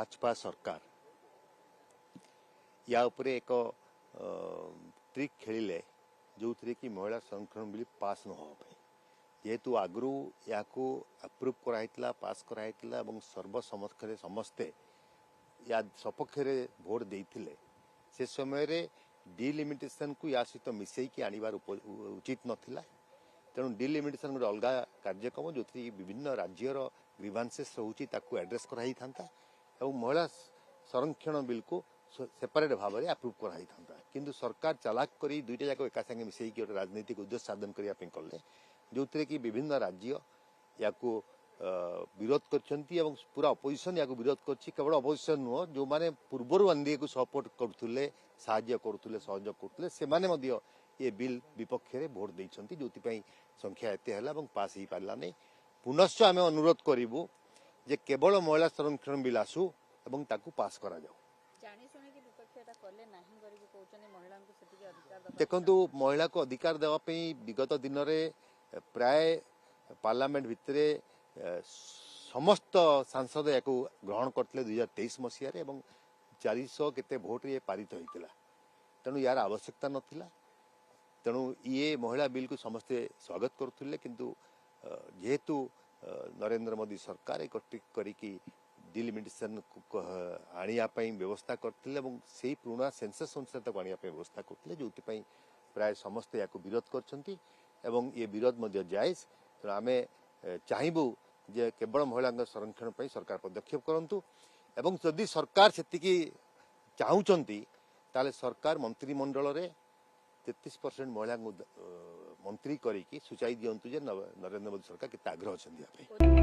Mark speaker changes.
Speaker 1: भाजपा सरकार या उपरे एक ट्रिक खेलिले जो थी कि महिला संरक्षण बिल पास न हो जेहेतु आगु या अप्रूव कराइला पास कराइला सर्वसम्मत समस्ते या सपक्ष भोट देते से समय डिलिमिटेशन को या सहित मिसईकी आनिबार उचित नथिला तेणु डिलिमिटेशन गोटे अलग कार्यक्रम जो विभिन्न राज्यर ग्रीवांसेस रोचे एड्रेस कराई था महिला संरक्षण बिल को सेपरेट भाव में अप्रूव कराई था किंतु सरकार चालाक करी दुईटा जाक एका संगे मिसईकी गोटे राजनीतिक उद्देश्य साधन करने कले जो कि विभिन्न राज्य या विरोध कर पूरा अपोजिशन या विरोध कर केवल अपोजिशन नुह जो मैंने पूर्वर एनडीए को सपोर्ट करुले करुले सहयोग करुले से ये बिल विपक्ष में भोट देते जो संख्या एत है पास हो पारा नहीं पुनश्च आम अनुरोध करूँ जे केवल महिला संरक्षण बिल आसू एवं ताकू पास करा जाओ देखु महिला को अधिकार देवाई विगत दिन में प्राय पार्लियामेंट भितर समस्त सांसद या ग्रहण करते 2023 मसीह 400 केते भोट ये पारित होता तेणु यार आवश्यकता नथिला तेणु ये महिला बिल को समस्ते स्वागत करुले किंतु जेहेतु नरेंद्र मोदी सरकार एक ट्रिक करी डिलिमिटेशन आने व्यवस्था करते से पुराना सेंसस अनुसार तक आने व्यवस्था करते जो प्राय समस्ते या विरोध कर ये विरोध जायज तेणु आम चाहबू जे केवल महिला संरक्षण सरकार पदक्षेप करूँ एवं जदि सरकार से चाहूँगी ताले सरकार मंत्रिमंडल रे 33% महिला मंत्री करी सूचाई दिंतु जे नरेंद्र मोदी सरकार कितना आग्रह अच्छा।